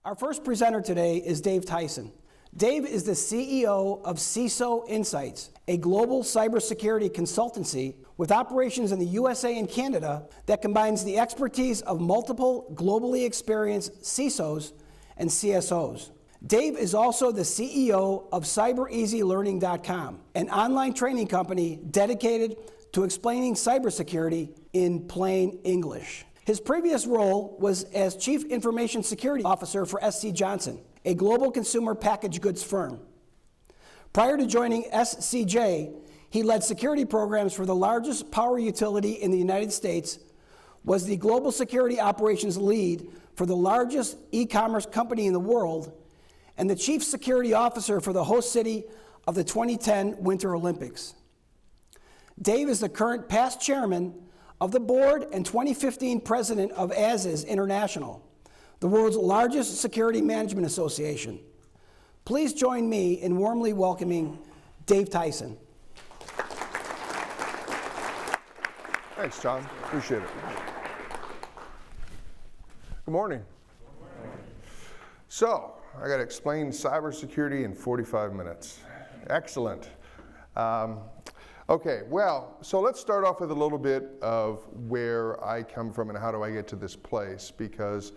Our first presenter today is Dave Tyson. Dave is the CEO of CISO Insights, a global cybersecurity consultancy with operations in the USA and Canada that combines the expertise of multiple globally experienced CISOs and CSOs. Dave is also the CEO of CyberEasyLearning.com, an online training company dedicated to explaining cybersecurity in plain English. His previous role was as Chief Information Security Officer for SC Johnson, a global consumer packaged goods firm. Prior to joining SCJ, he led security programs for the largest power utility in the United States, was the global security operations lead for the largest e-commerce company in the world, and the Chief Security Officer for the host city of the 2010 Winter Olympics. Dave is the current past chairman of the board and 2015 president of ASIS International, the world's largest security management association. Please join me in warmly welcoming Dave Tyson. Thanks, John. Appreciate it. Good morning. So, I got to explain cybersecurity in 45 minutes. Excellent. Okay, well, so let's start off with a little bit of where I come from and how do I get to this place, because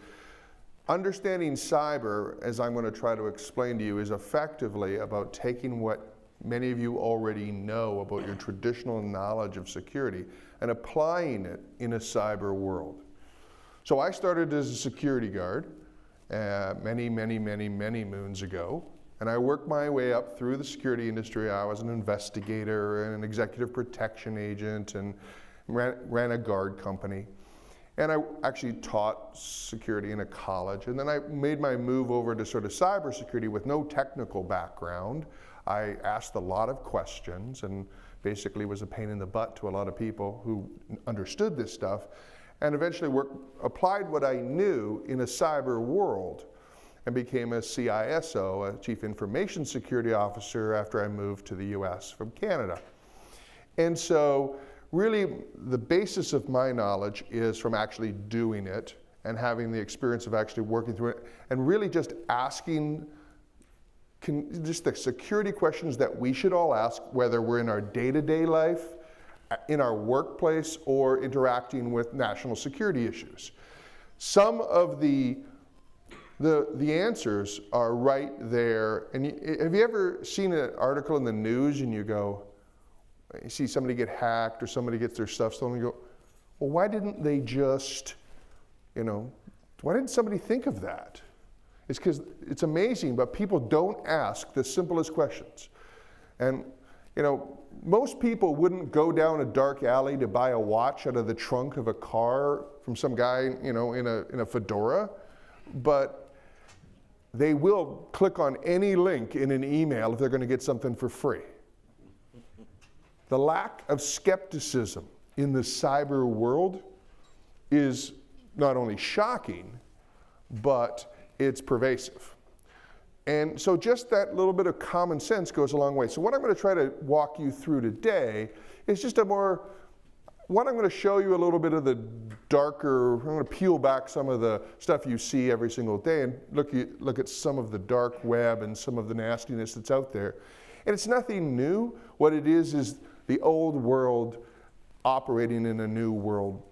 understanding cyber, as I'm going to try to explain to you, is effectively about taking what many of you already know about your traditional knowledge of security and applying it in a cyber world. So I started as a security guard many moons ago. And I worked my way up through the security industry. I was an investigator and an executive protection agent and ran a guard company. And I actually taught security in a college. And then I made my move over to sort of cybersecurity with no technical background. I asked a lot of questions and basically was a pain in the butt to a lot of people who understood this stuff, and eventually applied what I knew in a cyber world, and became a CISO, a Chief Information Security Officer, after I moved to the US from Canada. And so really the basis of my knowledge is from actually doing it and having the experience of actually working through it and really just asking just the security questions that we should all ask, whether we're in our day-to-day life, in our workplace, or interacting with national security issues. Some of the answers are right there. And have you ever seen an article in the news and you see somebody get hacked or somebody gets their stuff stolen, and you go, well, why didn't they just, why didn't somebody think of that? It's because it's amazing, but people don't ask the simplest questions. And, most people wouldn't go down a dark alley to buy a watch out of the trunk of a car from some guy, in a fedora, but they will click on any link in an email if they're going to get something for free. The lack of skepticism in the cyber world is not only shocking, but it's pervasive. And so just that little bit of common sense goes a long way. So what I'm going to try to walk you through today is just I'm going to show you a little bit of the darker, I'm going to peel back some of the stuff you see every single day and look at some of the dark web and some of the nastiness that's out there. And it's nothing new. What it is the old world operating in a new world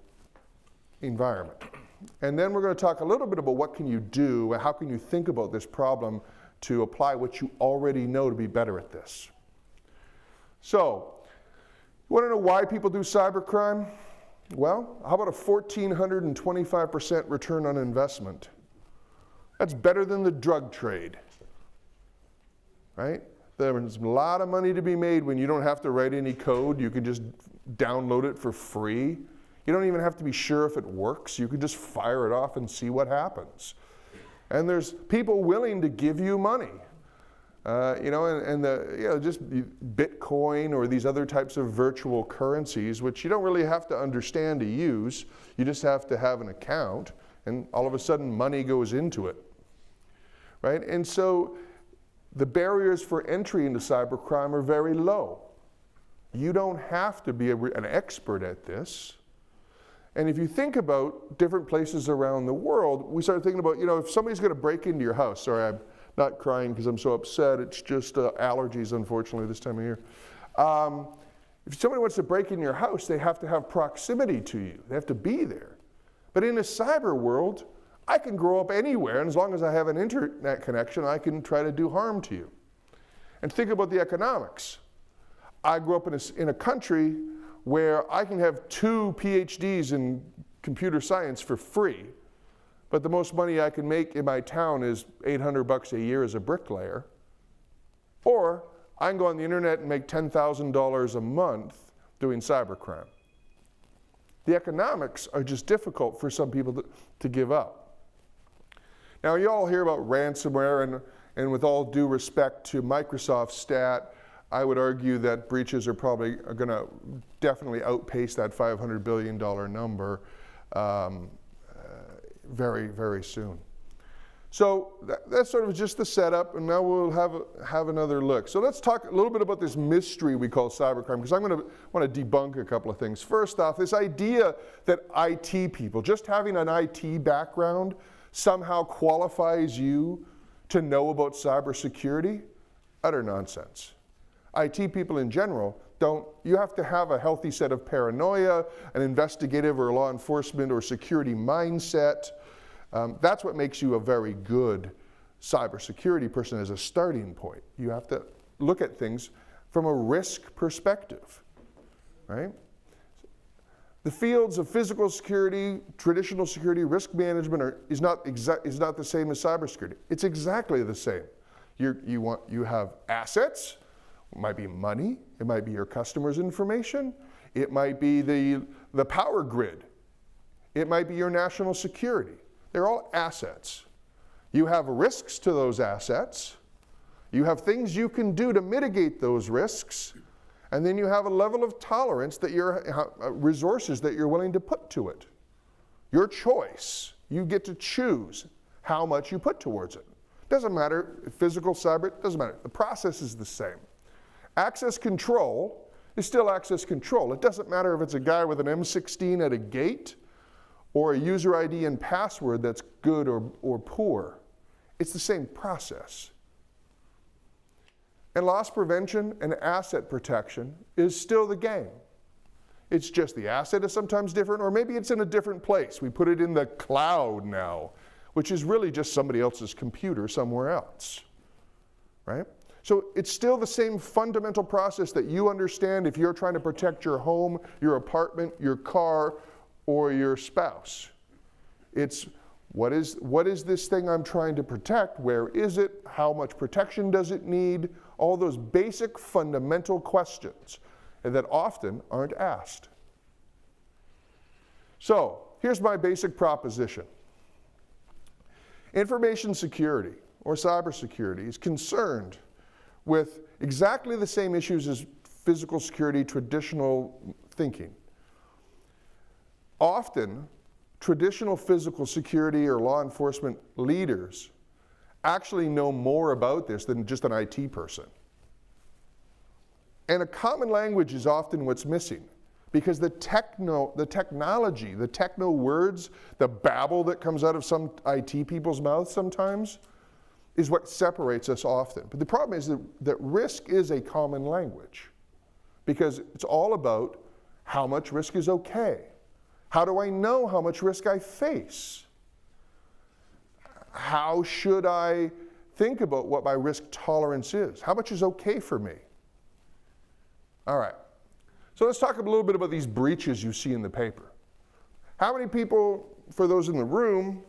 environment. And then we're going to talk a little bit about what can you do, how can you think about this problem to apply what you already know to be better at this. So, you want to know why people do cybercrime? Well, how about a 1,425% return on investment? That's better than the drug trade, right? There's a lot of money to be made when you don't have to write any code. You can just download it for free. You don't even have to be sure if it works. You can just fire it off and see what happens. And there's people willing to give you money. Just Bitcoin or these other types of virtual currencies, which you don't really have to understand to use. You just have to have an account, and all of a sudden money goes into it, right? And so the barriers for entry into cybercrime are very low. You don't have to be an expert at this. And if you think about different places around the world, we start thinking about, if somebody's going to break into your house, sorry, I'm not crying because I'm so upset, it's just allergies, unfortunately, this time of year. If somebody wants to break in your house, they have to have proximity to you. They have to be there. But in a cyber world, I can grow up anywhere, and as long as I have an internet connection, I can try to do harm to you. And think about the economics. I grew up in a country where I can have 2 PhDs in computer science for free, but the most money I can make in my town is $800 a year as a bricklayer. Or I can go on the internet and make $10,000 a month doing cybercrime. The economics are just difficult for some people to give up. Now, you all hear about ransomware, and with all due respect to Microsoft's stat, I would argue that breaches are probably going to definitely outpace that $500 billion number very, very soon. So that's sort of just the setup, and now we'll have another look. So let's talk a little bit about this mystery we call cybercrime, because I'm going to want to debunk a couple of things. First off, this idea that IT people, just having an IT background, somehow qualifies you to know about cybersecurity, utter nonsense. IT people in general don't. You have to have a healthy set of paranoia, an investigative or law enforcement or security mindset. That's what makes you a very good cybersecurity person as a starting point. You have to look at things from a risk perspective, right? The fields of physical security, traditional security, risk management is not the same as cybersecurity. It's exactly the same. You have assets. It might be money. It might be your customers' information. It might be the power grid. It might be your national security. They're all assets. You have risks to those assets. You have things you can do to mitigate those risks. And then you have a level of tolerance that resources that you're willing to put to it. Your choice. You get to choose how much you put towards it. Doesn't matter, physical, cyber, it doesn't matter. The process is the same. Access control is still access control. It doesn't matter if it's a guy with an M16 at a gate or a user ID and password that's good or poor. It's the same process. And loss prevention and asset protection is still the game. It's just the asset is sometimes different, or maybe it's in a different place. We put it in the cloud now, which is really just somebody else's computer somewhere else, right? So it's still the same fundamental process that you understand if you're trying to protect your home, your apartment, your car, or your spouse. It's what is this thing I'm trying to protect? Where is it? How much protection does it need? All those basic fundamental questions that often aren't asked. So here's my basic proposition. Information security or cybersecurity is concerned with exactly the same issues as physical security, traditional thinking. Often, traditional physical security or law enforcement leaders actually know more about this than just an IT person. And a common language is often what's missing, because the technology, the techno words, the babble that comes out of some IT people's mouths sometimes is what separates us often. But the problem is that risk is a common language, because it's all about how much risk is okay. How do I know how much risk I face? How should I think about what my risk tolerance is? How much is okay for me? All right, so let's talk a little bit about these breaches you see in the paper. How many people, for those in the room,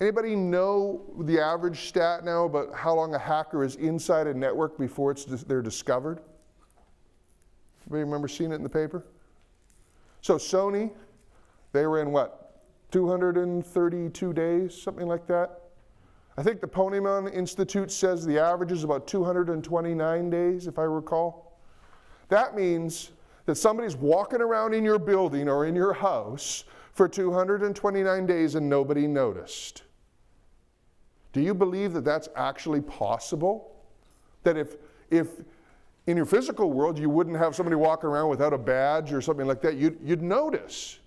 anybody know the average stat now about how long a hacker is inside a network before they're discovered? Anybody remember seeing it in the paper? So Sony, they were in what, 232 days, something like that? I think the Honeycomb Institute says the average is about 229 days, if I recall. That means that somebody's walking around in your building or in your house for 229 days and nobody noticed. Do you believe that that's actually possible? That if In your physical world, you wouldn't have somebody walking around without a badge or something like that. You'd notice.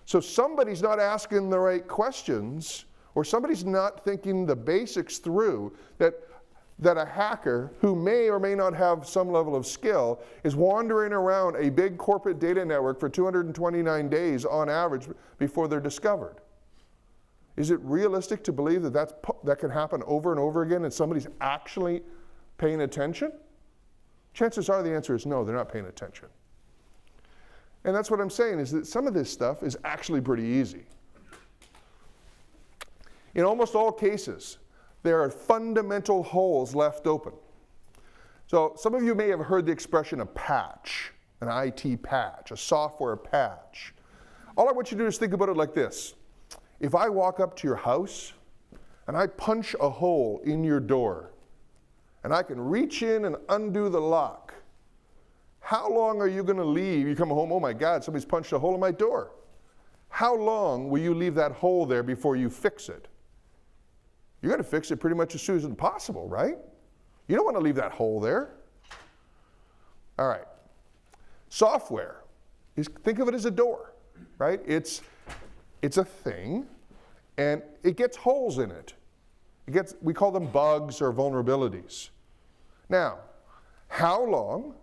So somebody's not asking the right questions, or somebody's not thinking the basics through, that a hacker who may or may not have some level of skill is wandering around a big corporate data network for 229 days on average before they're discovered. Is it realistic to believe that that can happen over and over again and somebody's actually paying attention? Chances are the answer is no, they're not paying attention. And that's what I'm saying, is that some of this stuff is actually pretty easy. In almost all cases, there are fundamental holes left open. So some of you may have heard the expression a patch, an IT patch, a software patch. All I want you to do is think about it like this. If I walk up to your house and I punch a hole in your door, and I can reach in and undo the lock, how long are you going to leave? You come home, oh my God, somebody's punched a hole in my door. How long will you leave that hole there before you fix it? You're going to fix it pretty much as soon as possible, right? You don't want to leave that hole there. All right. Software, think of it as a door, right? It's a thing, and it gets holes in it. We call them bugs or vulnerabilities. Now, how long?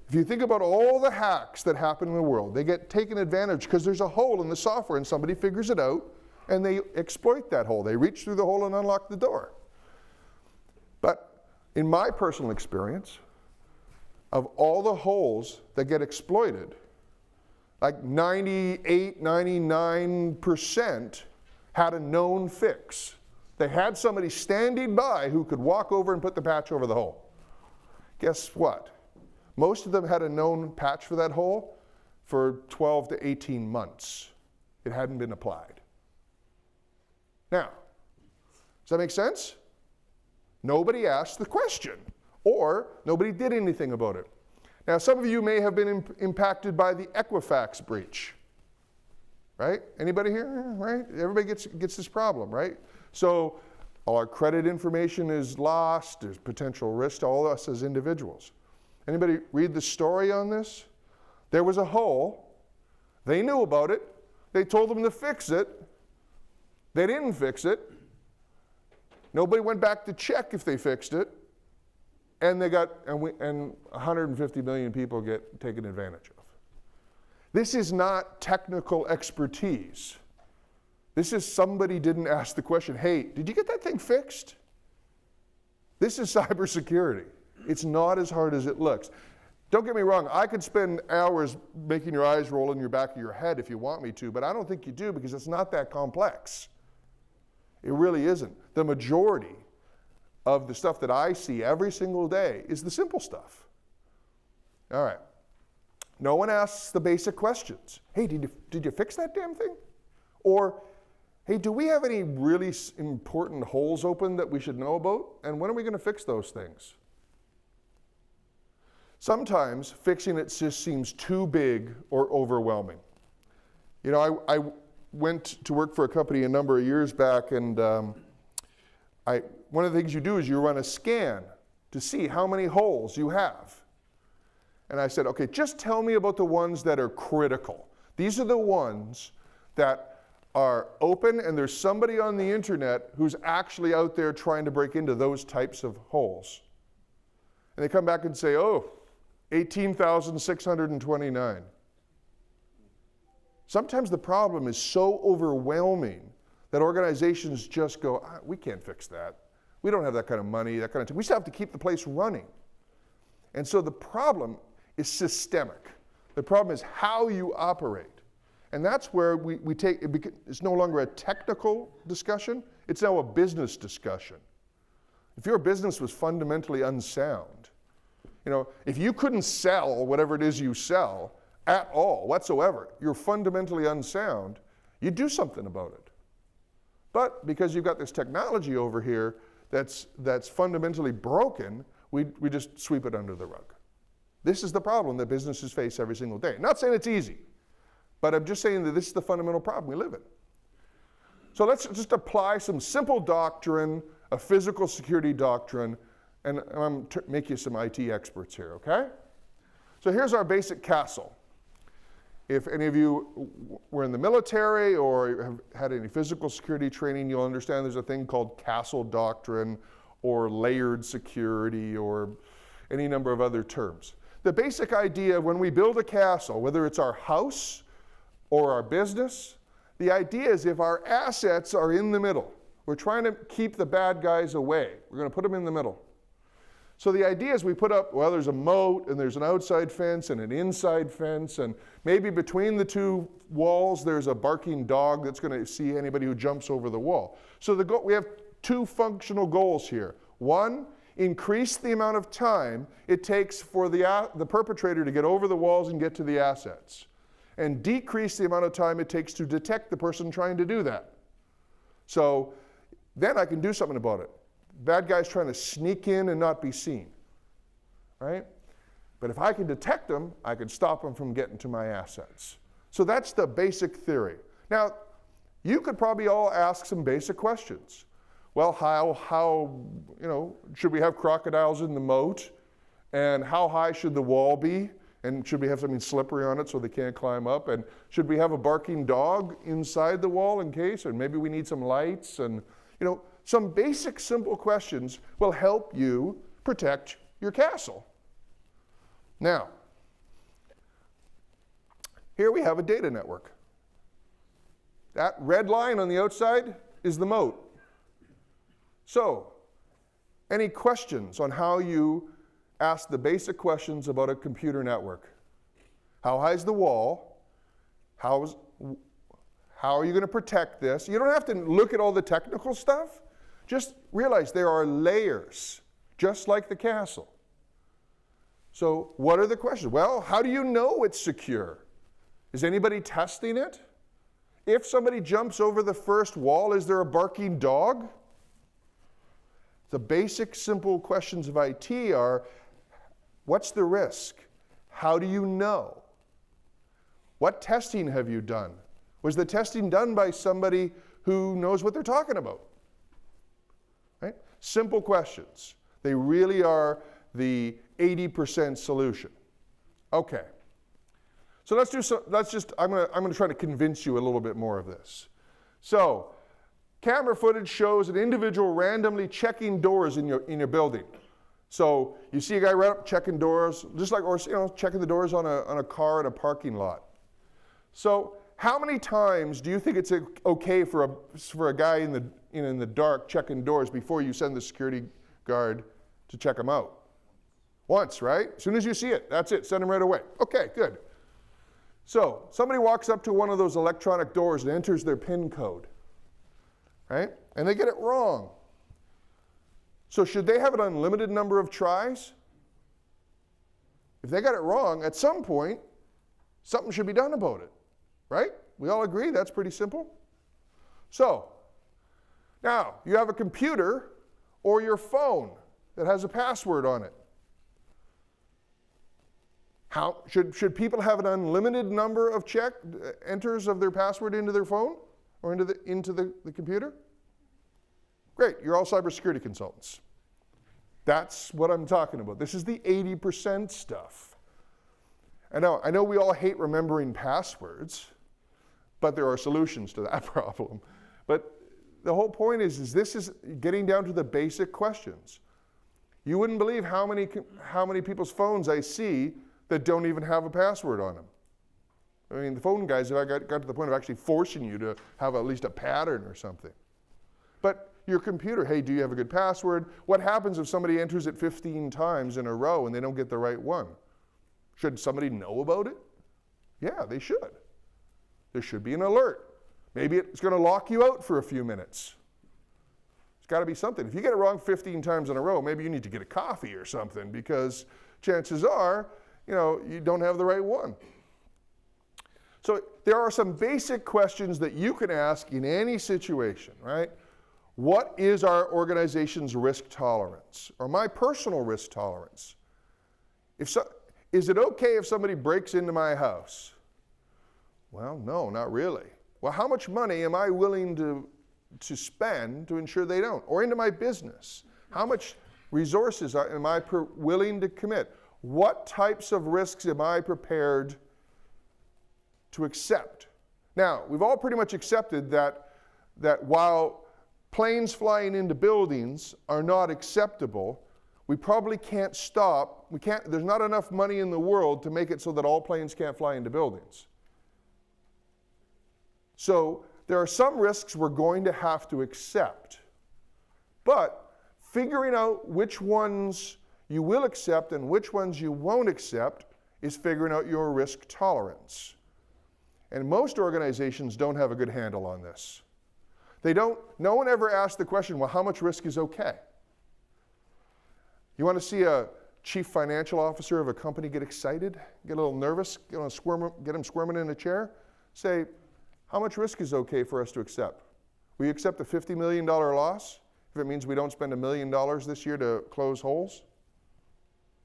If you think about all the hacks that happen in the world, they get taken advantage because there's a hole in the software and somebody figures it out and they exploit that hole. They reach through the hole and unlock the door. But in my personal experience, of all the holes that get exploited, like 98, 99% had a known fix. They had somebody standing by who could walk over and put the patch over the hole. Guess what? Most of them had a known patch for that hole for 12 to 18 months. It hadn't been applied. Now, does that make sense? Nobody asked the question, or nobody did anything about it. Now, some of you may have been impacted by the Equifax breach, right? Anybody here, right? Everybody gets this problem, right? So all our credit information is lost. There's potential risk to all of us as individuals. Anybody read the story on this? There was a hole. They knew about it. They told them to fix it. They didn't fix it. Nobody went back to check if they fixed it. And 150 million people get taken advantage of. This is not technical expertise. This is somebody didn't ask the question, hey, did you get that thing fixed? This is cybersecurity. It's not as hard as it looks. Don't get me wrong, I could spend hours making your eyes roll in your back of your head if you want me to, but I don't think you do because it's not that complex. It really isn't. The majority of the stuff that I see every single day is the simple stuff. All right. No one asks the basic questions. Hey, did you fix that damn thing? Or, hey, do we have any really important holes open that we should know about? And when are we going to fix those things? Sometimes fixing it just seems too big or overwhelming. You know, I went to work for a company a number of years back, and one of the things you do is you run a scan to see how many holes you have. And I said, okay, just tell me about the ones that are critical. These are the ones that are open and there's somebody on the internet who's actually out there trying to break into those types of holes. And they come back and say, oh, 18,629. Sometimes the problem is so overwhelming that organizations just go, we can't fix that. We don't have that kind of money, that kind of thing. We still have to keep the place running. And so the problem is systemic. The problem is how you operate. And that's where we take, it's no longer a technical discussion, it's now a business discussion. If your business was fundamentally unsound, you know, if you couldn't sell whatever it is you sell at all, whatsoever, you're fundamentally unsound, you do something about it. But because you've got this technology over here that's fundamentally broken, we just sweep it under the rug. This is the problem that businesses face every single day. Not saying it's easy, but I'm just saying that this is the fundamental problem we live in. So let's just apply some simple doctrine, a physical security doctrine, And I'm make you some IT experts here, okay? So here's our basic castle. If any of you were in the military or have had any physical security training, you'll understand there's a thing called castle doctrine or layered security or any number of other terms. The basic idea when we build a castle, whether it's our house or our business, the idea is if our assets are in the middle, we're trying to keep the bad guys away. We're going to put them in the middle. So the idea is we put up, well, there's a moat and there's an outside fence and an inside fence, and maybe between the two walls there's a barking dog that's going to see anybody who jumps over the wall. So we have two functional goals here. One, increase the amount of time it takes for the perpetrator to get over the walls and get to the assets, and decrease the amount of time it takes to detect the person trying to do that. So then I can do something about it. Bad guy's trying to sneak in and not be seen, right? But if I can detect them, I can stop them from getting to my assets. So that's the basic theory. Now, you could probably all ask some basic questions. Well, how should we have crocodiles in the moat? And how high should the wall be? And should we have something slippery on it so they can't climb up? And should we have a barking dog inside the wall in case? And maybe we need some lights. And, some basic, simple questions will help you protect your castle. Now, here we have a data network. That red line on the outside is the moat. So, any questions on how you ask the basic questions about a computer network? How high is the wall? How are you going to protect this? You don't have to look at all the technical stuff. Just realize there are layers, just like the castle. So what are the questions? Well, how do you know it's secure? Is anybody testing it? If somebody jumps over the first wall, is there a barking dog? The basic, simple questions of IT are, what's the risk? How do you know? What testing have you done? Was the testing done by somebody who knows what they're talking about? Right? Simple questions. They really are the 80% solution. Okay. So I'm going to try to convince you a little bit more of this. So, camera footage shows an individual randomly checking doors in your building. So you see a guy right up checking doors, just like, or checking the doors on a car in a parking lot. So how many times do you think it's okay for a guy in the dark checking doors before you send the security guard to check him out? Once, right? As soon as you see it, that's it. Send him right away. Okay, good. So somebody walks up to one of those electronic doors and enters their PIN code, right? And they get it wrong. So should they have an unlimited number of tries? If they got it wrong, at some point, something should be done about it, right? We all agree that's pretty simple? So, now, you have a computer or your phone that has a password on it. Should people have an unlimited number of enters of their password into their phone or into the computer? Great, you're all cybersecurity consultants. That's what I'm talking about. This is the 80% stuff. I know we all hate remembering passwords, but there are solutions to that problem. But the whole point is this is getting down to the basic questions. You wouldn't believe how many people's phones I see that don't even have a password on them. I mean, the phone guys have got to the point of actually forcing you to have at least a pattern or something. But your computer, hey, do you have a good password? What happens if somebody enters it 15 times in a row and they don't get the right one? Should somebody know about it? Yeah, they should. There should be an alert. Maybe it's going to lock you out for a few minutes. It's got to be something. If you get it wrong 15 times in a row, maybe you need to get a coffee or something, because chances are, you don't have the right one. So there are some basic questions that you can ask in any situation, right? What is our organization's risk tolerance, or my personal risk tolerance? Is it okay if somebody breaks into my house? Well, no, not really. Well, how much money am I willing to spend to ensure they don't? Or into my business? How much resources am I willing to commit? What types of risks am I prepared to accept? Now, we've all pretty much accepted that while planes flying into buildings are not acceptable, we probably can't stop. There's not enough money in the world to make it so that all planes can't fly into buildings. So there are some risks we're going to have to accept. But figuring out which ones you will accept and which ones you won't accept is figuring out your risk tolerance. And most organizations don't have a good handle on this. No one ever asks the question, well, how much risk is okay? You want to see a chief financial officer of a company get excited, get a little nervous, get him squirming in a chair? Say, how much risk is okay for us to accept? Will you accept a $50 million loss if it means we don't spend $1 million this year to close holes?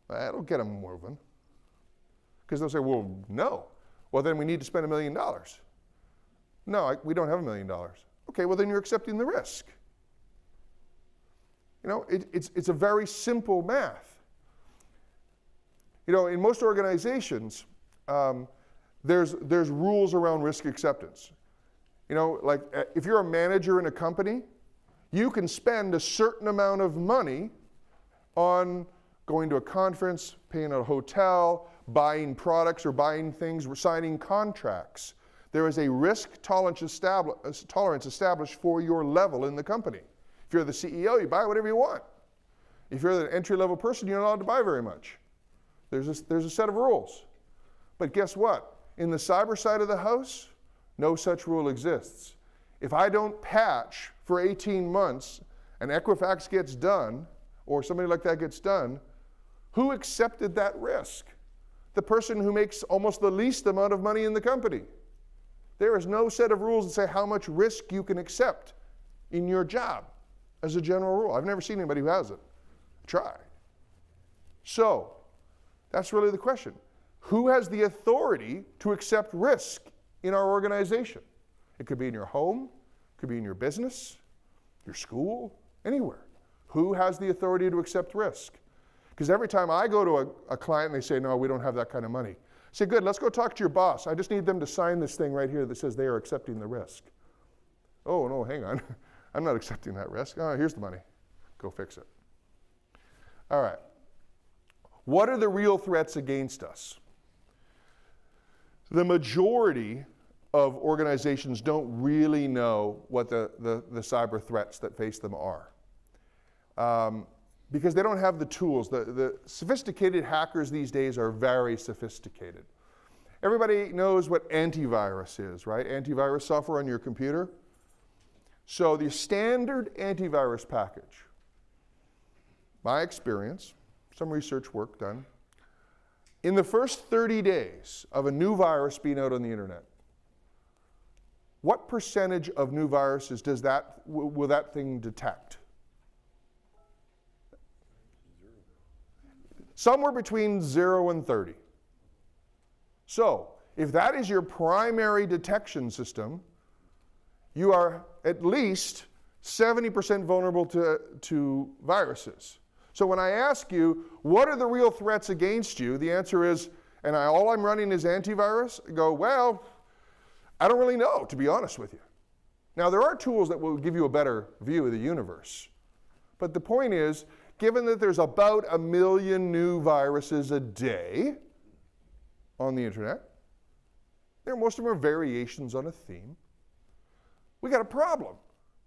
That'll get them moving. Because they'll say, well, no. Well, then we need to spend $1 million. No, we don't have $1 million. Okay, well, then you're accepting the risk. You know, it's a very simple math. You know, in most organizations, there's rules around risk acceptance. You know, like if you're a manager in a company, you can spend a certain amount of money on going to a conference, paying a hotel, buying products or buying things, signing contracts. There is a risk tolerance established for your level in the company. If you're the CEO, you buy whatever you want. If you're the entry-level person, you're not allowed to buy very much. There's a set of rules. But guess what? In the cyber side of the house, no such rule exists. If I don't patch for 18 months and Equifax gets done, or somebody like that gets done, who accepted that risk? The person who makes almost the least amount of money in the company. There is no set of rules that say how much risk you can accept in your job as a general rule. I've never seen anybody who has it. Try. So, that's really the question. Who has the authority to accept risk in our organization? It could be in your home, it could be in your business, your school, anywhere. Who has the authority to accept risk? Because every time I go to a client and they say, no, we don't have that kind of money. I say, good, let's go talk to your boss. I just need them to sign this thing right here that says they are accepting the risk. Oh, no, hang on. I'm not accepting that risk. Oh, here's the money. Go fix it. All right. What are the real threats against us? The majority of organizations don't really know what the cyber threats that face them are. Because they don't have the tools. The sophisticated hackers these days are very sophisticated. Everybody knows what antivirus is, right? Antivirus software on your computer. So the standard antivirus package, my experience, some research work done, in the first 30 days of a new virus being out on the internet, what percentage of new viruses will that thing detect? Somewhere between 0 and 30. So, if that is your primary detection system, you are at least 70% vulnerable to viruses. So when I ask you, what are the real threats against you? The answer is, all I'm running is antivirus? I go, well, I don't really know, to be honest with you. Now, there are tools that will give you a better view of the universe. But the point is, given that there's about 1 million new viruses a day on the internet, most of them are variations on a theme, we got a problem.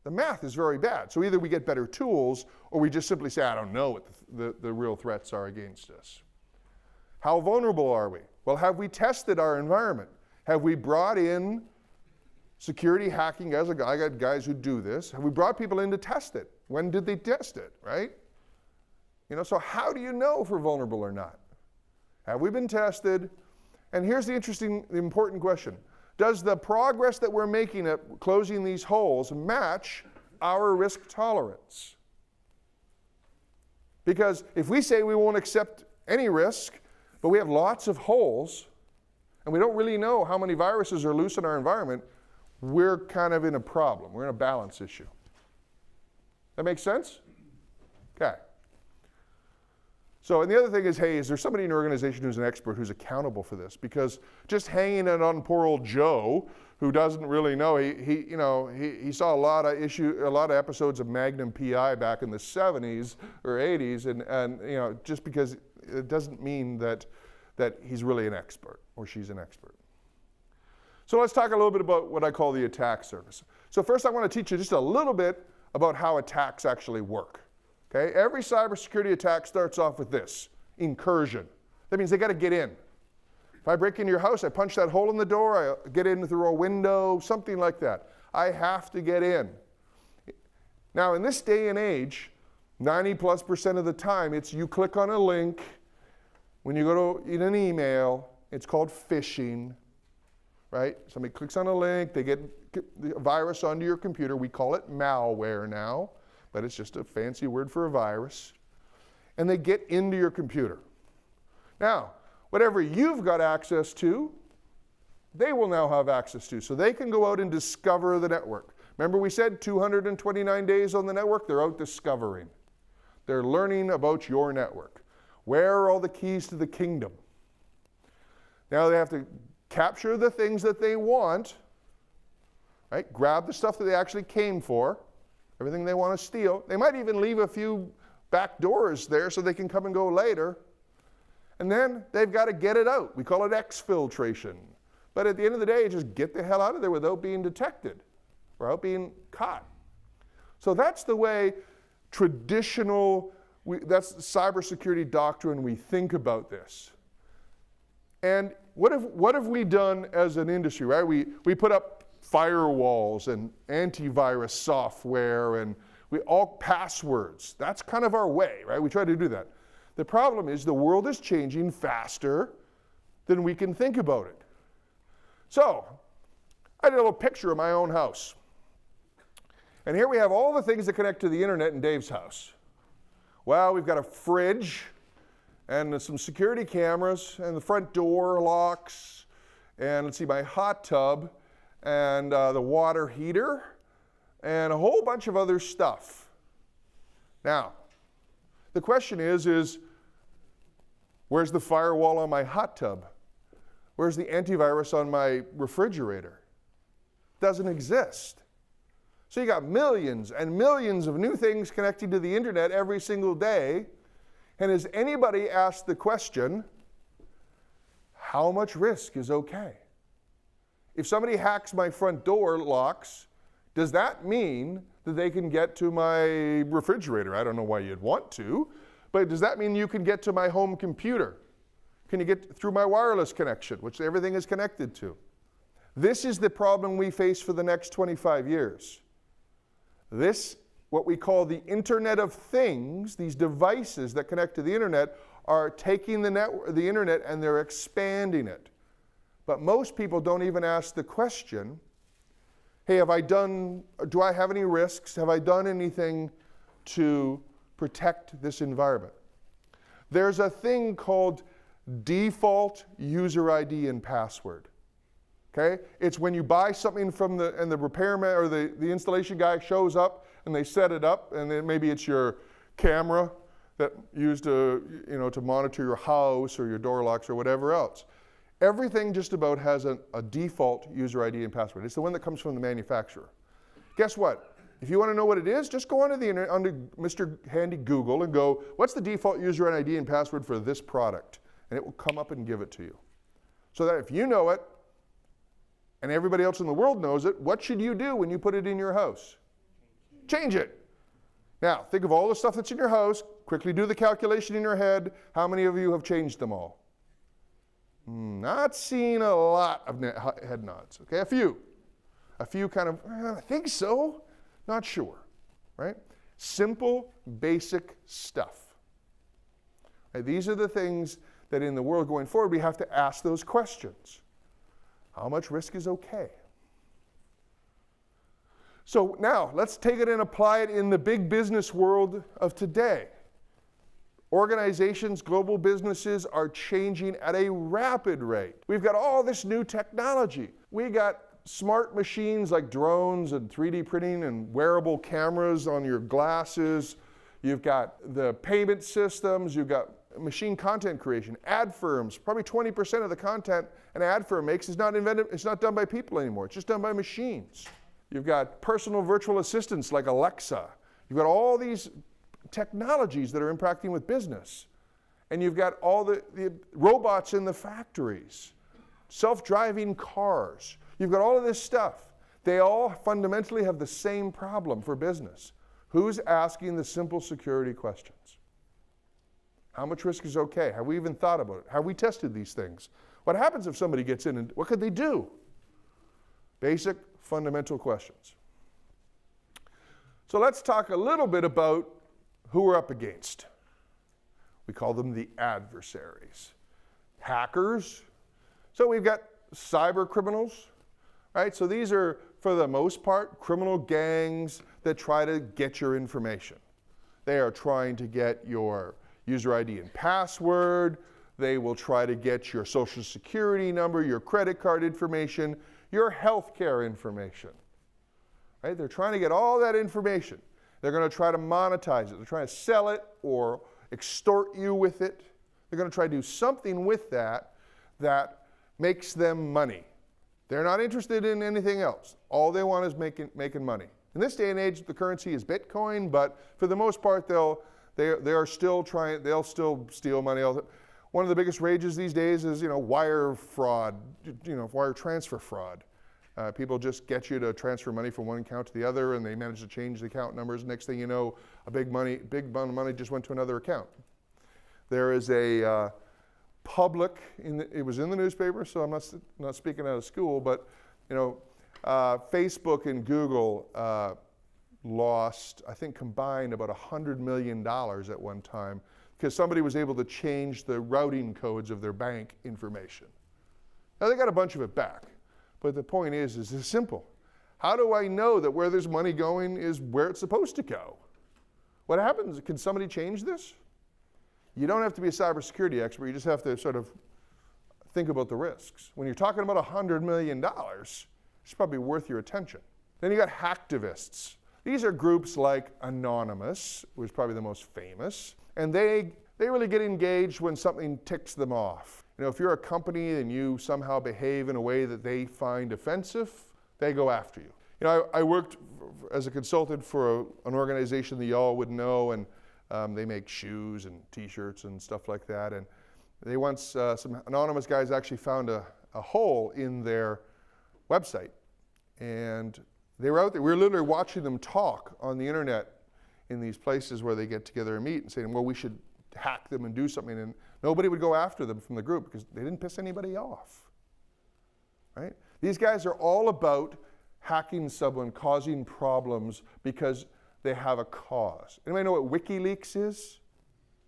The math is very bad. So either we get better tools, or we just simply say, I don't know what the real threats are against us. How vulnerable are we? Well, have we tested our environment? Have we brought in security hacking? I got guys who do this. Have we brought people in to test it? When did they test it, right? So how do you know if we're vulnerable or not? Have we been tested? And here's the important question. Does the progress that we're making at closing these holes match our risk tolerance? Because if we say we won't accept any risk, but we have lots of holes, and we don't really know how many viruses are loose in our environment, we're kind of in a problem. We're in a balance issue. That make sense? Okay. So, and the other thing is, hey, is there somebody in your organization who's an expert who's accountable for this? Because just hanging it on poor old Joe, who doesn't really know, he saw a lot of episodes of Magnum PI back in the 70s or 80s, and just because it doesn't mean that he's really an expert or she's an expert. So let's talk a little bit about what I call the attack surface. So first I want to teach you just a little bit about how attacks actually work. Okay? Every cybersecurity attack starts off with this: incursion. That means they got to get in. If I break into your house, I punch that hole in the door, I get in through a window, something like that. I have to get in. Now, in this day and age, 90+% of the time, it's you click on a link. When you go to in an email, it's called phishing, right? Somebody clicks on a link, they get the virus onto your computer. We call it malware now, but it's just a fancy word for a virus. And they get into your computer. Now, whatever you've got access to, they will now have access to. So they can go out and discover the network. Remember we said 229 days on the network? They're out discovering. They're learning about your network. Where are all the keys to the kingdom? Now they have to capture the things that they want, right? Grab the stuff that they actually came for, everything they want to steal. They might even leave a few back doors there so they can come and go later. And then they've got to get it out. We call it exfiltration. But at the end of the day, just get the hell out of there without being detected, without being caught. So that's the way that's the cybersecurity doctrine we think about this. And what have we done as an industry, right? We put up firewalls and antivirus software and all passwords. That's kind of our way, right? We try to do that. The problem is the world is changing faster than we can think about it. So, I did a little picture of my own house. And here we have all the things that connect to the internet in Dave's house. Well, we've got a fridge and some security cameras and the front door locks and let's see, my hot tub and the water heater and a whole bunch of other stuff. Now, the question is where's the firewall on my hot tub? Where's the antivirus on my refrigerator? Doesn't exist. So you got millions and millions of new things connecting to the internet every single day. And has anybody asked the question, how much risk is okay? If somebody hacks my front door locks, does that mean that they can get to my refrigerator? I don't know why you'd want to, but does that mean you can get to my home computer? Can you get through my wireless connection, which everything is connected to? This is the problem we face for the next 25 years. This, what we call the Internet of Things, these devices that connect to the internet, are taking the internet and they're expanding it. But most people don't even ask the question, hey, do I have any risks? Have I done anything to protect this environment? There's a thing called default user ID and password. Okay? It's when you buy something and the repairman or the installation guy shows up and they set it up, and then maybe it's your camera that used to monitor your house or your door locks or whatever else. Everything just about has a default user ID and password. It's the one that comes from the manufacturer. Guess what? If you want to know what it is, just go onto the internet, under Mr. Handy Google, and go, what's the default user ID and password for this product? And it will come up and give it to you. So that if you know it, and everybody else in the world knows it, what should you do when you put it in your house? Change it. Now, think of all the stuff that's in your house. Quickly do the calculation in your head. How many of you have changed them all? Not seeing a lot of head nods. Okay, a few. A few kind of, I think so. Not sure, right? Simple, basic stuff. Right, these are the things that in the world going forward, we have to ask those questions. How much risk is okay? So now, let's take it and apply it in the big business world of today. Organizations, global businesses are changing at a rapid rate. We've got all this new technology. We got smart machines like drones and 3D printing and wearable cameras on your glasses. You've got the payment systems. You've got machine content creation, ad firms. Probably 20% of the content an ad firm makes is not invented, it's not done by people anymore. It's just done by machines. You've got personal virtual assistants like Alexa. You've got all these technologies that are impacting with business. And you've got all the robots in the factories, self-driving cars. You've got all of this stuff. They all fundamentally have the same problem for business. Who's asking the simple security questions? How much risk is okay? Have we even thought about it? Have we tested these things? What happens if somebody gets in and what could they do? Basic, fundamental questions. So let's talk a little bit about who we're up against. We call them the adversaries. Hackers. So we've got cyber criminals, right? So these are, for the most part, criminal gangs that try to get your information. They are trying to get your user ID and password. They will try to get your social security number, your credit card information, your healthcare information. Right? They're trying to get all that information. They're going to try to monetize it. They're trying to sell it or extort you with it. They're going to try to do something with that that makes them money. They're not interested in anything else. All they want is making money. In this day and age, the currency is Bitcoin, but for the most part, they'll still steal money. One of the biggest rages these days is, wire fraud, wire transfer fraud. People just get you to transfer money from one account to the other, and they manage to change the account numbers. Next thing you know, a big amount of money just went to another account. There is a public, it was in the newspaper, so I'm not speaking out of school, but Facebook and Google lost, I think combined, about $100 million at one time because somebody was able to change the routing codes of their bank information. Now they got a bunch of it back, but the point is it's simple. How do I know that where there's money going is where it's supposed to go? What happens? Can somebody change this? You don't have to be a cybersecurity expert. You just have to sort of think about the risks. When you're talking about $100 million, it's probably worth your attention. Then you got hacktivists. These are groups like Anonymous, which is probably the most famous, and they really get engaged when something ticks them off. If you're a company and you somehow behave in a way that they find offensive, they go after you. I worked as a consultant for an organization that y'all would know, and they make shoes and t-shirts and stuff like that. And they once, some anonymous guys actually found a hole in their website. And they were out there, we were literally watching them talk on the internet in these places where they get together and meet and saying, well, we should hack them and do something. And nobody would go after them from the group because they didn't piss anybody off, right? These guys are all about hacking someone, causing problems because they have a cause. Anybody know what WikiLeaks is?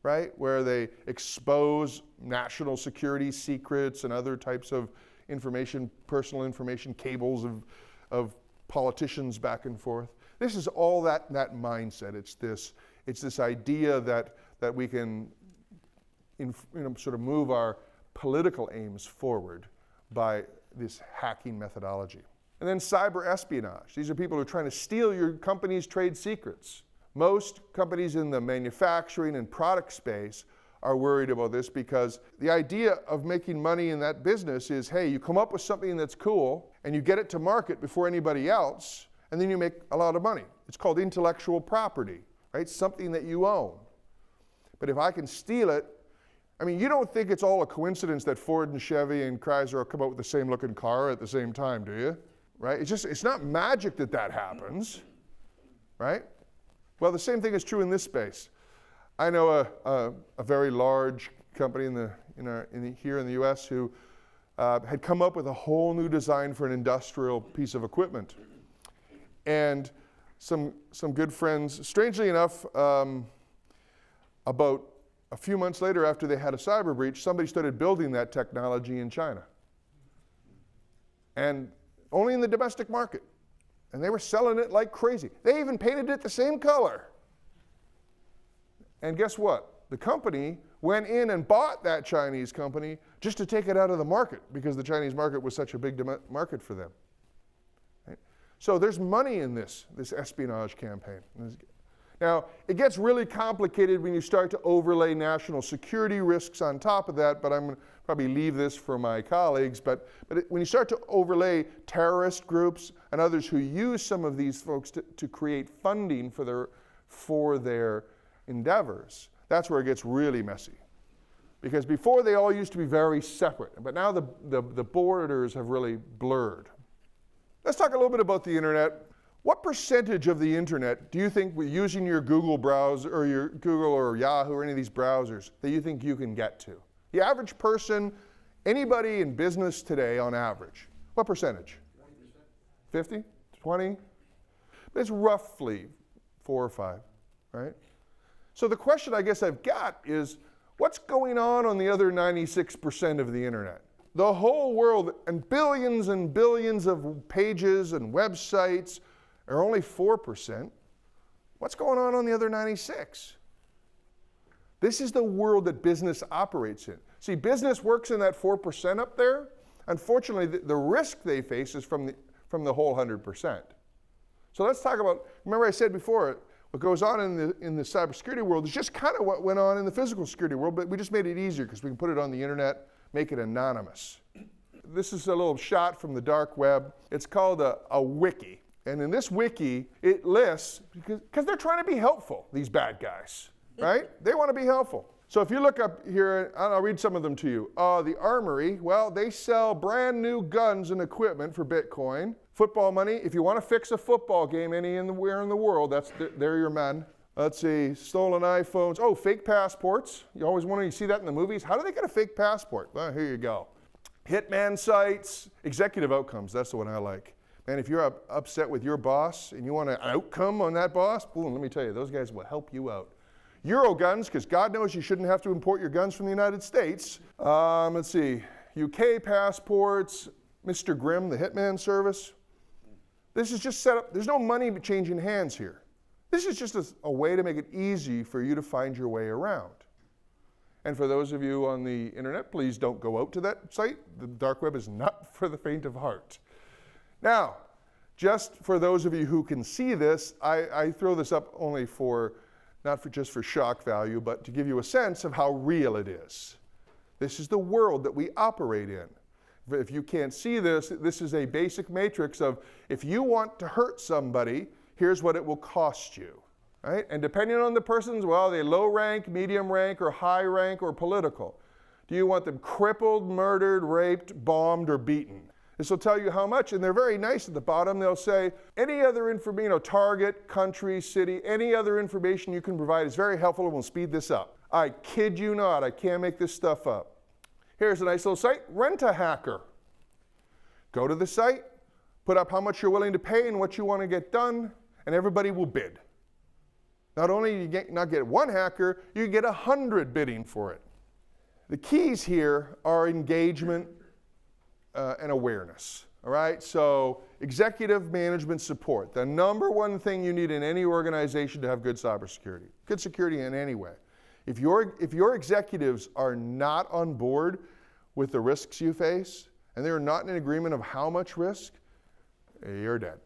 Right? Where they expose national security secrets and other types of information, personal information, cables of politicians back and forth. This is all that mindset. It's this idea that we can sort of move our political aims forward by this hacking methodology. And then cyber-espionage. These are people who are trying to steal your company's trade secrets. Most companies in the manufacturing and product space are worried about this because the idea of making money in that business is, hey, you come up with something that's cool and you get it to market before anybody else, and then you make a lot of money. It's called intellectual property, right? Something that you own. But if I can steal it, you don't think it's all a coincidence that Ford and Chevy and Chrysler come out with the same looking car at the same time, do you? Right? It's not magic that happens, right? Well, the same thing is true in this space. I know a very large company here in the U.S. who had come up with a whole new design for an industrial piece of equipment, and some good friends. Strangely enough, about a few months later, after they had a cyber breach, somebody started building that technology in China, and only in the domestic market. And they were selling it like crazy. They even painted it the same color. And guess what? The company went in and bought that Chinese company just to take it out of the market because the Chinese market was such a big market for them. Right? So there's money in this espionage campaign. Now, it gets really complicated when you start to overlay national security risks on top of that, but I'm going to probably leave this for my colleagues. But when you start to overlay terrorist groups and others who use some of these folks to create funding for their endeavors, that's where it gets really messy. Because before they all used to be very separate, but now the borders have really blurred. Let's talk a little bit about the internet. What percentage of the internet do you think, using your Google browser or your Google or Yahoo or any of these browsers, that you think you can get to? The average person, anybody in business today on average, what percentage? 20%. 50? 20? It's roughly 4 or 5, right? So the question I guess I've got is, what's going on the other 96% of the internet? The whole world and billions of pages and websites are only 4%. What's going on the other 96? This is the world that business operates in. See, business works in that 4% up there. Unfortunately, the risk they face is from the whole 100%. So let's talk about, remember I said before, what goes on in the cybersecurity world is just kind of what went on in the physical security world, but we just made it easier because we can put it on the internet, make it anonymous. This is a little shot from the dark web. It's called a wiki. And in this wiki, it lists, because they're trying to be helpful, these bad guys, right? They want to be helpful. So if you look up here, I'll read some of them to you. The Armory, well, they sell brand new guns and equipment for Bitcoin. Football money, if you want to fix a football game anywhere in the world, they're your men. Let's see, stolen iPhones. Oh, fake passports. You always wonder, you see that in the movies. How do they get a fake passport? Well, here you go. Hitman sites, executive outcomes, that's the one I like. And if you're upset with your boss and you want an outcome on that boss, boom, let me tell you, those guys will help you out. Euro guns, because God knows you shouldn't have to import your guns from the United States. Let's see, UK passports, Mr. Grimm, the Hitman service. This is just set up, there's no money changing hands here. This is just a way to make it easy for you to find your way around. And for those of you on the internet, please don't go out to that site. The dark web is not for the faint of heart. Now, just for those of you who can see this, I throw this up only just for shock value, but to give you a sense of how real it is. This is the world that we operate in. If you can't see this, this is a basic matrix of, if you want to hurt somebody, here's what it will cost you, right? And depending on the person's, well, they low rank, medium rank, or high rank, or political. Do you want them crippled, murdered, raped, bombed, or beaten? This will tell you how much, and they're very nice at the bottom. They'll say, any other information, target, country, city, any other information you can provide is very helpful and will speed this up. I kid you not, I can't make this stuff up. Here's a nice little site, Rent a Hacker. Go to the site, put up how much you're willing to pay and what you want to get done, and everybody will bid. Not only do you not get one hacker, you get 100 bidding for it. The keys here are engagement, and awareness, all right? So executive management support, the number one thing you need in any organization to have good cybersecurity, good security in any way. If your executives are not on board with the risks you face, and they're not in agreement of how much risk, you're dead.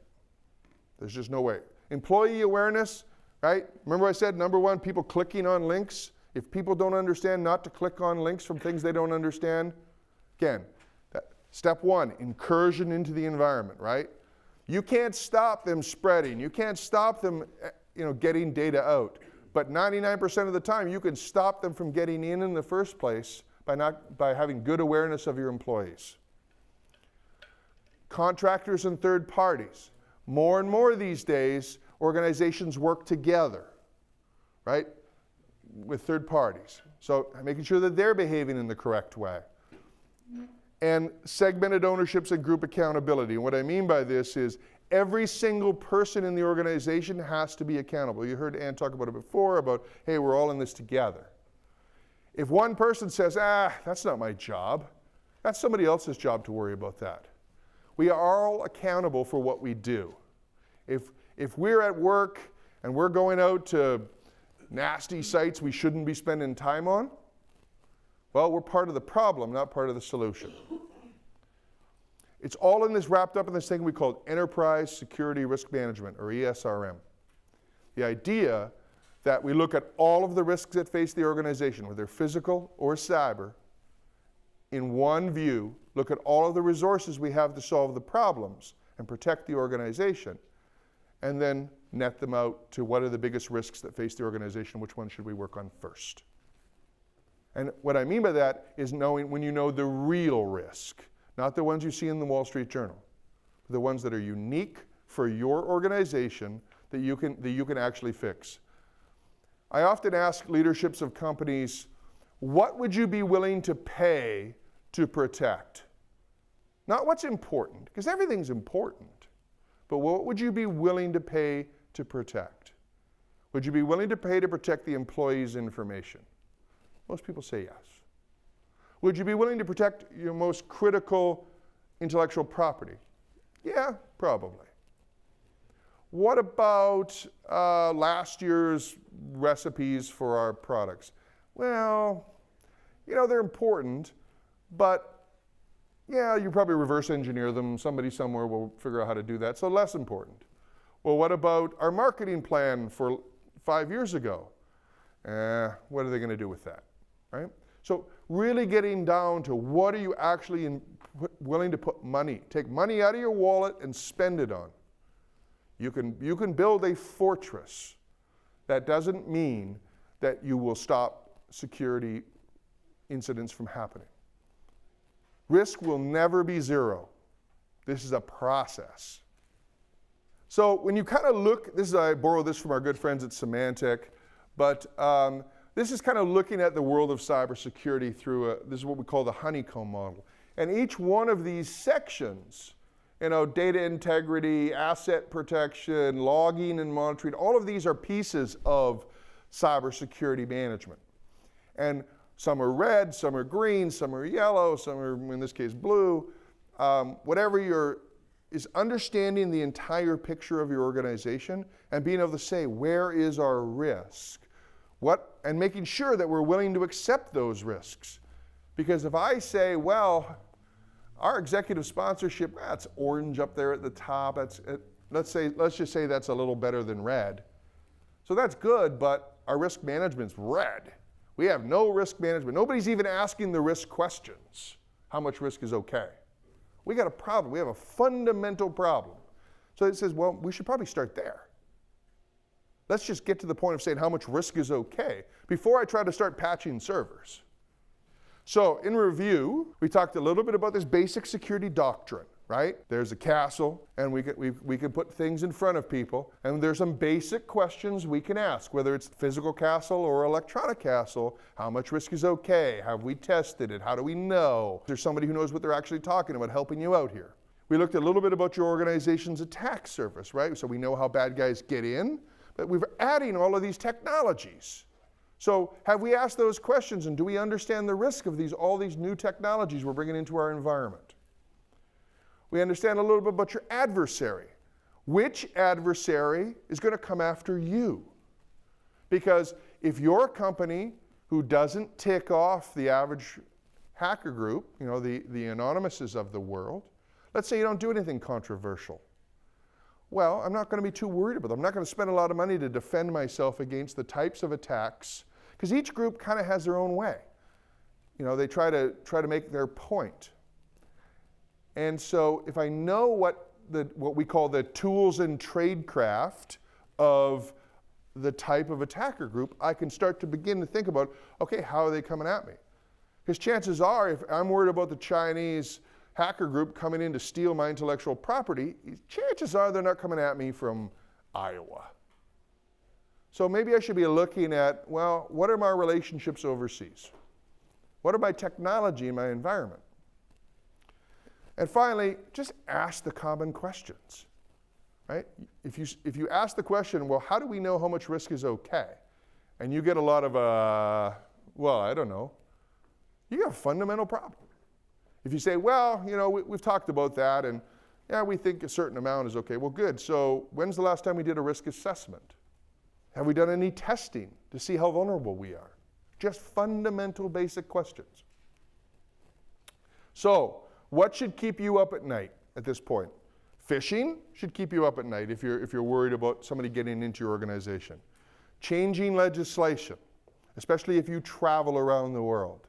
There's just no way. Employee awareness, right? Remember I said, number one, people clicking on links. If people don't understand not to click on links from things they don't understand, again, step one, incursion into the environment, right? You can't stop them spreading. You can't stop them, getting data out. But 99% of the time, you can stop them from getting in the first place by having good awareness of your employees. Contractors and third parties. More and more these days, organizations work together, right, with third parties. So making sure that they're behaving in the correct way. And segmented ownerships and group accountability. And what I mean by this is every single person in the organization has to be accountable. You heard Ann talk about it before, about, hey, we're all in this together. If one person says, that's not my job, that's somebody else's job to worry about that. We are all accountable for what we do. If we're at work and we're going out to nasty sites we shouldn't be spending time on, well, we're part of the problem, not part of the solution. It's all in this, wrapped up in this thing we call Enterprise Security Risk Management, or ESRM. The idea that we look at all of the risks that face the organization, whether physical or cyber, in one view, look at all of the resources we have to solve the problems and protect the organization, and then net them out to what are the biggest risks that face the organization, which one should we work on first. And what I mean by that is knowing when you know the real risk, not the ones you see in the Wall Street Journal, the ones that are unique for your organization that you can actually fix. I often ask leaderships of companies, what would you be willing to pay to protect? Not what's important, because everything's important, but what would you be willing to pay to protect? Would you be willing to pay to protect the employee's information? Most people say yes. Would you be willing to protect your most critical intellectual property? Yeah, probably. What about last year's recipes for our products? Well, they're important, but yeah, you probably reverse engineer them. Somebody somewhere will figure out how to do that, so less important. Well, what about our marketing plan for 5 years ago? What are they going to do with that, right? So really getting down to what are you actually willing to put money, take money out of your wallet and spend it on. You can build a fortress. That doesn't mean that you will stop security incidents from happening. Risk will never be zero. This is a process. So when you kind of look, I borrow this from our good friends at Symantec, but this is kind of looking at the world of cybersecurity through this is what we call the Honeycomb Model. And each one of these sections, data integrity, asset protection, logging and monitoring, all of these are pieces of cybersecurity management. And some are red, some are green, some are yellow, some are, in this case, blue. Whatever is understanding the entire picture of your organization and being able to say, where is our risk? And making sure that we're willing to accept those risks. Because if I say, well, our executive sponsorship, that's orange up there at the top. Let's just say that's a little better than red. So that's good, but our risk management's red. We have no risk management. Nobody's even asking the risk questions. How much risk is okay? We got a problem. We have a fundamental problem. So it says, well, we should probably start there. Let's just get to the point of saying how much risk is okay before I try to start patching servers. So in review, we talked a little bit about this basic security doctrine, right? There's a castle, and we can put things in front of people, and there's some basic questions we can ask, whether it's physical castle or electronic castle. How much risk is okay? Have we tested it? How do we know? There's somebody who knows what they're actually talking about helping you out here. We looked a little bit about your organization's attack surface, right? So we know how bad guys get in, but we're adding all of these technologies. So have we asked those questions, and do we understand the risk of all these new technologies we're bringing into our environment? We understand a little bit about your adversary. Which adversary is going to come after you? Because if you're a company who doesn't tick off the average hacker group, the anonymouses of the world, let's say you don't do anything controversial. Well, I'm not going to be too worried about them. I'm not going to spend a lot of money to defend myself against the types of attacks, because each group kind of has their own way. They try to make their point. And so if I know what we call the tools and tradecraft of the type of attacker group, I can start to begin to think about, okay, how are they coming at me? Because chances are, if I'm worried about the Chinese hacker group coming in to steal my intellectual property, chances are they're not coming at me from Iowa. So maybe I should be looking at, well, what are my relationships overseas? What are my technology in my environment? And finally, just ask the common questions, right? If you ask the question, well, how do we know how much risk is okay? And you get a lot of, well, I don't know. You got a fundamental problem. If you say, well, we've talked about that, and yeah, we think a certain amount is okay. Well, good. So when's the last time we did a risk assessment? Have we done any testing to see how vulnerable we are? Just fundamental basic questions. So what should keep you up at night at this point? Phishing should keep you up at night if you're worried about somebody getting into your organization. changing legislation, especially if you travel around the world.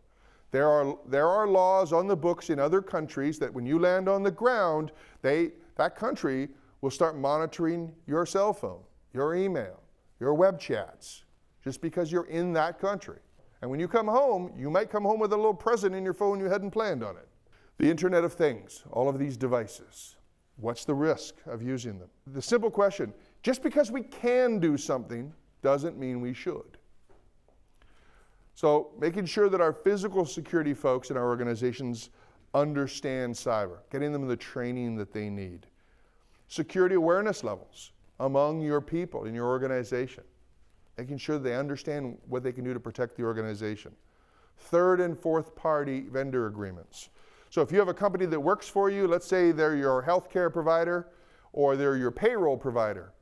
There are laws on the books in other countries that when you land on the ground, that country will start monitoring your cell phone, your email, your web chats, just because you're in that country. And when you come home, you might come home with a little present in your phone you hadn't planned on it. The Internet of Things, all of these devices. What's the risk of using them? The simple question, just because we can do something doesn't mean we should. So making sure that our physical security folks in our organizations understand cyber, getting them the training that they need. Security awareness levels among your people in your organization, making sure they understand what they can do to protect the organization. Third and fourth party vendor agreements. So if you have a company that works for you, let's say they're your healthcare provider or they're your payroll provider.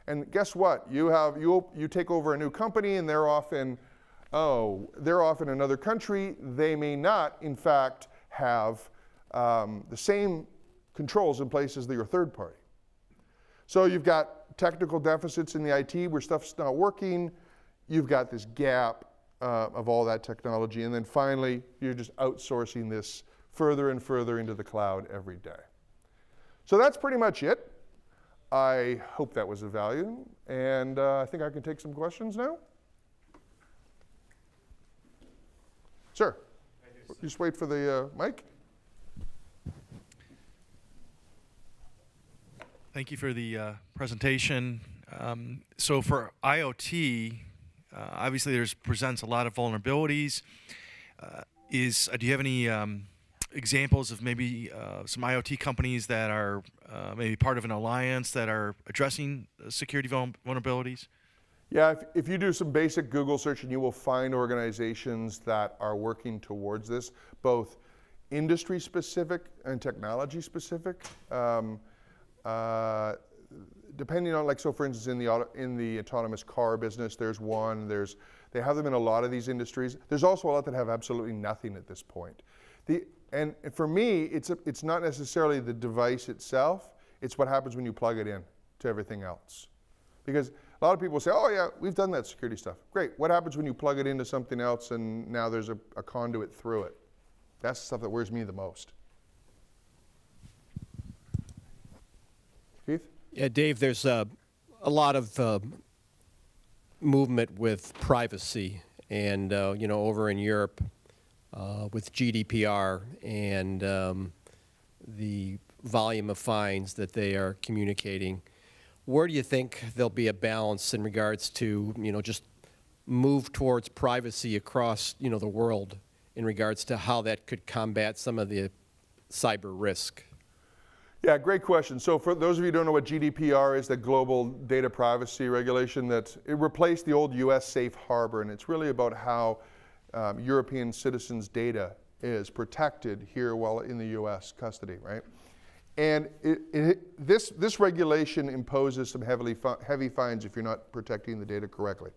And guess what? You take over a new company and they're off in another country. They may not, in fact, have the same controls in place as your third party. So you've got technical deficits in the IT where stuff's not working. You've got this gap of all that technology. And then finally, you're just outsourcing this further and further into the cloud every day. So that's pretty much it. I hope that was of value. And I think I can take some questions now. Sir, just wait for the mic. Thank you for the presentation. So for IoT, obviously presents a lot of vulnerabilities. Do you have any examples of maybe some IoT companies that are maybe part of an alliance that are addressing security vulnerabilities? Yeah, if you do some basic Google searching, you will find organizations that are working towards this, both industry specific and technology specific. Depending on, so for instance, in the autonomous car business, there's one. They have them in a lot of these industries. There's also a lot that have absolutely nothing at this point. And for me, it's not necessarily the device itself. It's what happens when you plug it in to everything else. Because a lot of people say, oh yeah, we've done that security stuff. Great. What happens when you plug it into something else and now there's a conduit through it? That's the stuff that worries me the most. Keith? Yeah, Dave, there's a lot of movement with privacy, and over in Europe with GDPR and the volume of fines that they are communicating. Where do you think there'll be a balance in regards to just move towards privacy across the world in regards to how that could combat some of the cyber risk? Yeah, great question. So for those of you who don't know what GDPR is, the global data privacy regulation, it replaced the old US safe harbor, and it's really about how European citizens' data is protected here while in the US custody, right? And this regulation imposes some heavy fines if you're not protecting the data correctly.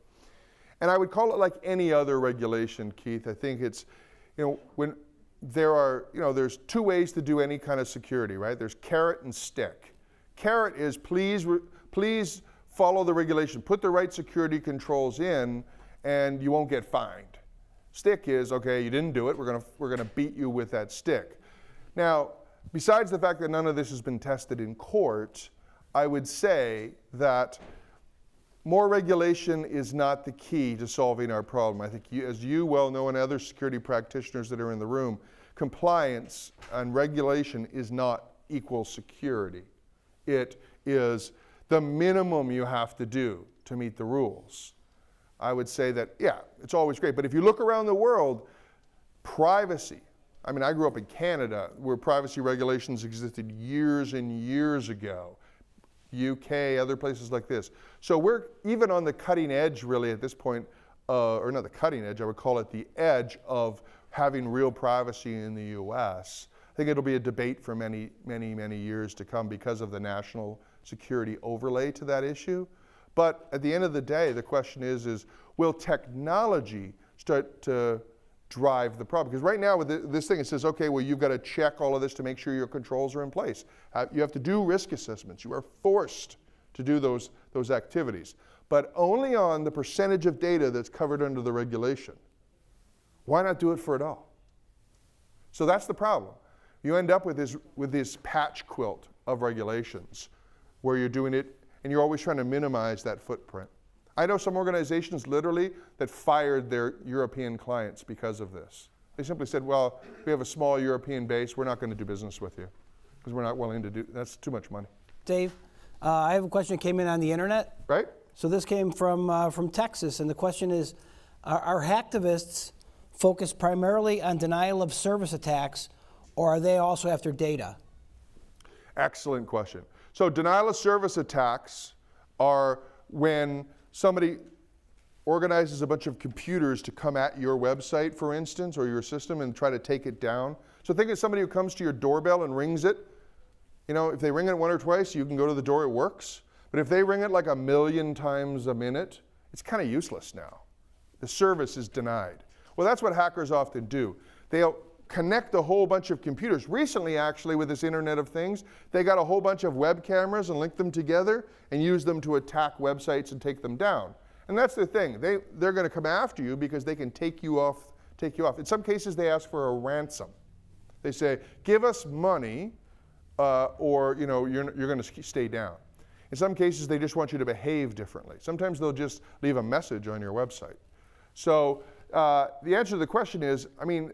And I would call it like any other regulation, Keith. I think it's, when there's two ways to do any kind of security, right? There's carrot and stick. Carrot is please follow the regulation, put the right security controls in, and you won't get fined. Stick is, okay, you didn't do it, we're gonna beat you with that stick. Now, besides the fact that none of this has been tested in court, I would say that more regulation is not the key to solving our problem. I think as you well know, and other security practitioners that are in the room, compliance and regulation is not equal security. It is the minimum you have to do to meet the rules. I would say that, yeah, it's always great, but if you look around the world, privacy, I mean, I grew up in Canada where privacy regulations existed years and years ago. UK, other places like this. So we're even on the cutting edge really at this point, or not the cutting edge, I would call it the edge of having real privacy in the US. I think it'll be a debate for many, many, many years to come because of the national security overlay to that issue. But at the end of the day, the question is will technology start to drive the problem? Because right now with this thing, it says, okay, well, you've got to check all of this to make sure your controls are in place. You have to do risk assessments. You are forced to do those activities. but only on the percentage of data that's covered under the regulation. Why not do it for it all? So that's the problem. You end up with this patch quilt of regulations where you're doing it and you're always trying to minimize that footprint. I know some organizations literally that fired their European clients because of this. They simply said, well, we have a small European base, we're not going to do business with you because we're not willing to do, that's too much money. Dave, I have a question that came in on the internet. Right? So this came from Texas, and the question is, are hacktivists focused primarily on denial of service attacks, or are they also after data? Excellent question. So denial of service attacks are when somebody organizes a bunch of computers to come at your website, for instance, or your system and try to take it down. So think of somebody who comes to your doorbell and rings it. You know, if they ring it 1 or twice, you can go to the door, it works. But if they ring it like 1,000,000 times a minute, it's kind of useless now. The service is denied. Well, that's what hackers often do. They'll connect a whole bunch of computers. Recently, actually, with this Internet of Things, they got a whole bunch of web cameras and linked them together and used them to attack websites and take them down. And that's the thing. They're going to come after you because they can take you off. In some cases, they ask for a ransom. They say, give us money or you're going to stay down. In some cases, they just want you to behave differently. Sometimes they'll just leave a message on your website. So the answer to the question is, I mean,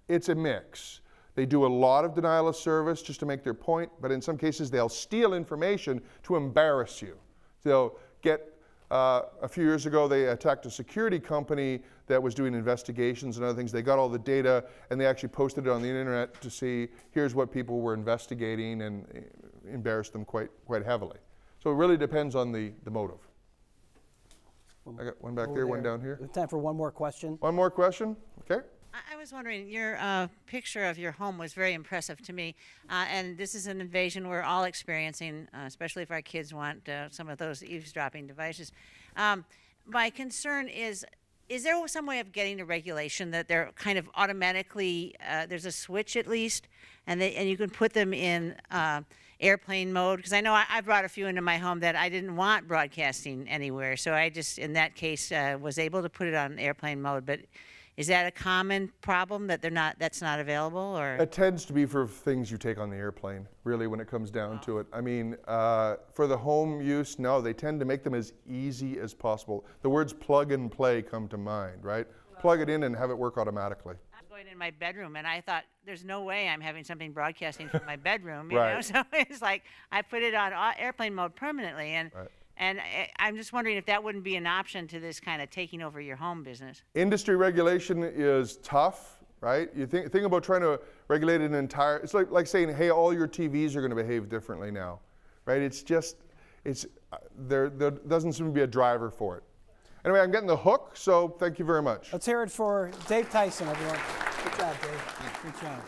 it's a mix. They do a lot of denial of service just to make their point, but in some cases they'll steal information to embarrass you. They'll get, a few years ago they attacked a security company that was doing investigations and other things. They got all the data and they actually posted it on the internet to see, here's what people were investigating, and embarrassed them quite heavily. So it really depends on the motive. I got one back there, one down here. Time for one more question. One more question? Okay. I was wondering, your picture of your home was very impressive to me, and this is an invasion we're all experiencing, especially if our kids want some of those eavesdropping devices. My concern is there some way of getting a regulation that they're kind of automatically, there's a switch at least, and you can put them in airplane mode? Because I know I brought a few into my home that I didn't want broadcasting anywhere, so I just, in that case, was able to put it on airplane mode. But is that a common problem that that's not available, or? It tends to be for things you take on the airplane, really, when it comes down to it. I mean, for the home use, no, they tend to make them as easy as possible. The words plug and play come to mind, right? Plug it in and have it work automatically. I was going in my bedroom, and I thought, there's no way I'm having something broadcasting from my bedroom, Right. know? So it's like, I put it on airplane mode permanently, and Right. And I'm just wondering if that wouldn't be an option to this kind of taking over your home business. Industry regulation is tough, right? You think about trying to regulate an entire, it's like saying, hey, all your TVs are going to behave differently now, right? There doesn't seem to be a driver for it. Anyway, I'm getting the hook, so thank you very much. Let's hear it for Dave Tyson, everyone. Good job, Dave. Good job.